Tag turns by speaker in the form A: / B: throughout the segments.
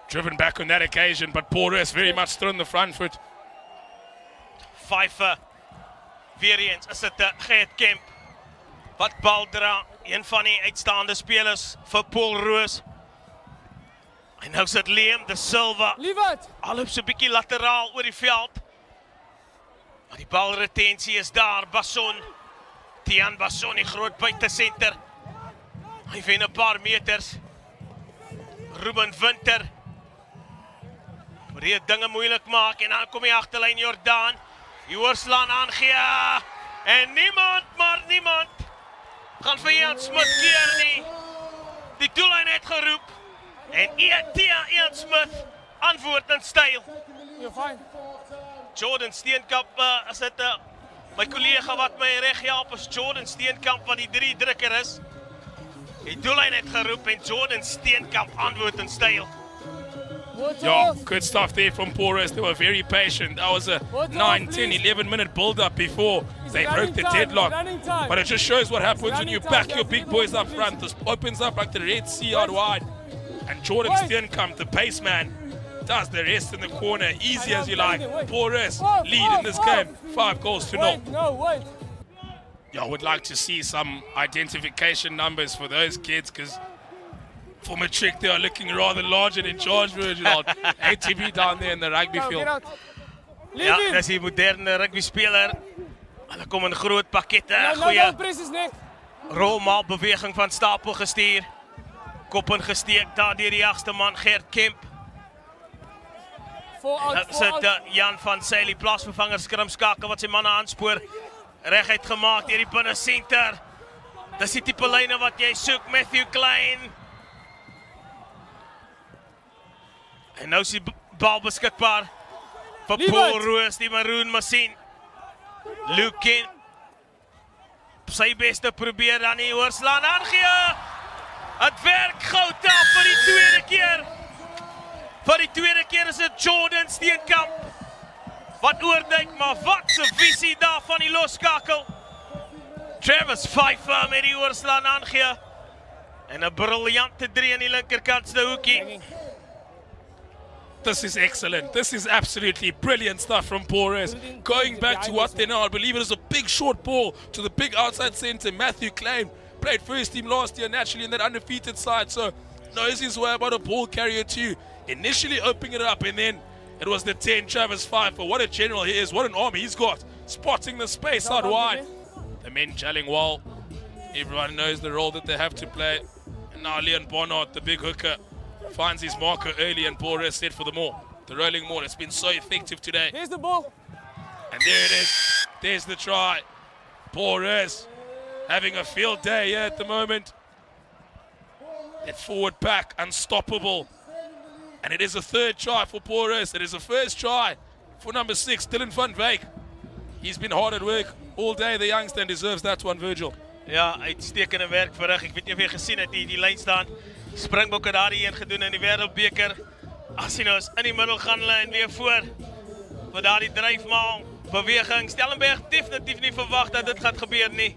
A: driven back on that occasion, but Paul Roos very much still on the front foot.
B: Pfeiffer, weer eens is dit Gert Kemp wat bal dra, een van die uitstaande spelers vir Paul Roos. En nou sit Liam De Silva, al op so 'n bietjie lateraal oor die veld. Maar die balretensie is daar, Basson, Tian Basson, die groot buitesenter. Hy wen 'n paar meters. Ruben Winter, probeer dinge moeilik maak en dan kom die agterlyn Jordaan. Die oorslaan aangee en niemand, maar niemand gaan vir Ian Smith keer nie. Die doellyn het geroep en Ian Smith antwoord in styl. Jordan Steenkamp, is dit my kollega wat my reg help, is Jordan Steenkamp wat die 3 drukker is. Die doellyn het geroep en Jordan Steenkamp antwoord in styl.
A: Yeah, good stuff there from Paul Roos. They were very patient. That was a 9, 10, 11-minute build-up before they broke the deadlock. But it just shows what happens when you back your big boys up front. This opens up like the Red Sea out wide. And Jordan Steenkamp, the pace man, does the rest in the corner, easy as you like. Paul Roos lead in this game, 5 goals to 0. Yeah, I would like to see some identification numbers for those kids, because for Matric they are looking rather large and in charge, Virgil. ATB down there in the rugby field.
B: Ja, dis die moderne rugby speler. Hulle kom in groot pakkette, goeie rolmaal beweging van Stapel gestuur. Kop ingesteek daar deur die jagste man Gert Kemp. Sit Jan van Sailly, plaasvervanger skrimskakel wat sy manne aanspoor. Reguit gemaak deur die binnesenter. Dis die tipe lyne wat jy soek, Matthew Klein. En nou is die bal beskikbaar vir Paul Roos, die Maroon Machine. Luke Kent, sy beste probeer dan die oorslaan aangee. Het werk goud af vir die tweede keer. Vir die tweede keer is dit Jordan Steenkamp wat oorduik, maar wat 'n visie daar van die losskakel. Travis Pfeiffer met die oorslaan aangee. En 'n briljante 3 aan die linkerkantste hoekie.
A: This is excellent. This is absolutely brilliant stuff from Paul Roos. Going back to what they know, I believe it is a big short ball to the big outside centre, Matthew Klein. Played first team last year naturally in that undefeated side, so knows his way about a ball carrier too. Initially opening it up, and then it was the 10, Travis Pfeiffer. What a general he is, what an arm he's got. Spotting the space out wide. The men gelling well. Everyone knows the role that they have to play. And now Leon Barnard, the big hooker, finds his marker early, and Paul Roos set for the maul. The rolling maul has been so effective today.
C: Here's the ball.
A: And there it is. There's the try. Paul Roos having a field day here at the moment. That forward pack, unstoppable. And it is a third try for Paul Roos. It is a first try for number 6, Dylan van Wyk. He's been hard at work all day, the youngster, and deserves that one, Virgil.
B: Ja, uitstekende werk verrig. Ek weet nie of jy gesien het, die lyn staan. Springbokke daar die een gedoen in die Wêreldbeker. As jy nou is in die middel gaan hulle en weer voor. Vir daar die dryfmaal, beweging. Stellenberg definitief nie verwag dat dit gaan gebeur nie.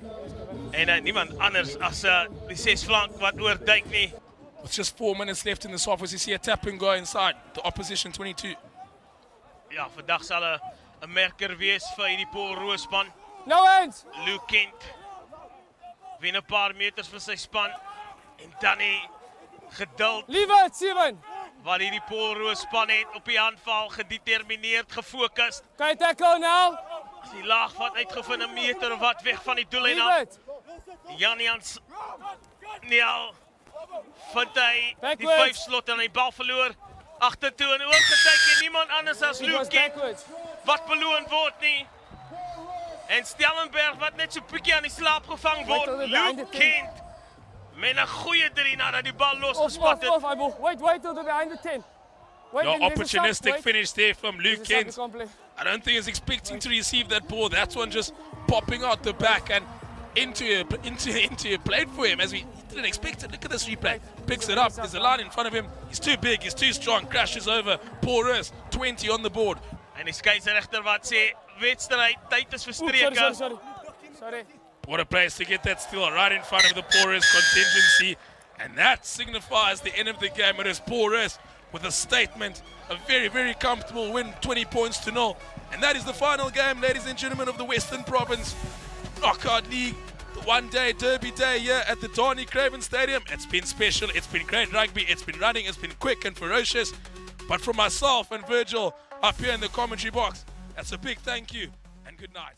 B: En niemand anders as die 6 flank wat oorduik nie.
A: With just 4 minutes left in this half, as you see a tap and go inside the opposition 22.
B: Ja, vandag sal 'n merker wees vir hierdie Paul Roos span.
C: No hands.
B: Luke Kent wen 'n paar meters vir sy span en dan die geduld.
C: Liewe 7.
B: Wat hierdie Paul Roos span het op die aanval, gedetermineerd, gefokus.
C: Kan jy tackle nou?
B: As die laag wat uitgevind 'n meter of wat weg van die doellyn af. Jans Neal vind hy die 5 slot en die bal verloor. Agtertoe en oorgekyk en niemand anders as Luke Kent wat beloon word nie. En Stellenberg wat net so bietjie aan die slaap gevang word. Luke Kent met 'n goeie 3 nadat die bal losgespat het.
C: Wait till the behind the 10.
A: No opportunistic finish there from Luke Kent. I don't think he's expecting to receive that ball. That one just popping out the back and into a plate for him, as he didn't expect it. Look at this replay. Picks it up. There's a line in front of him. He's too big. He's too strong. Crashes over. Paul Roos, 20 on the board.
B: En die skeieregter wat sê wedstryd tyd is verstreke.
C: Sorry.
A: What a place to get that steal right in front of the Paul Roos contingency. And that signifies the end of the game. It is Paul Roos with a statement, a very, very comfortable win, 20 points to 0. And that is the final game, ladies and gentlemen, of the Western Province Knockout League. The one-day derby day here at the Dani Craven Stadium. It's been special, it's been great rugby, it's been running, it's been quick and ferocious. But from myself and Virgil up here in the commentary box, that's a big thank you and good night.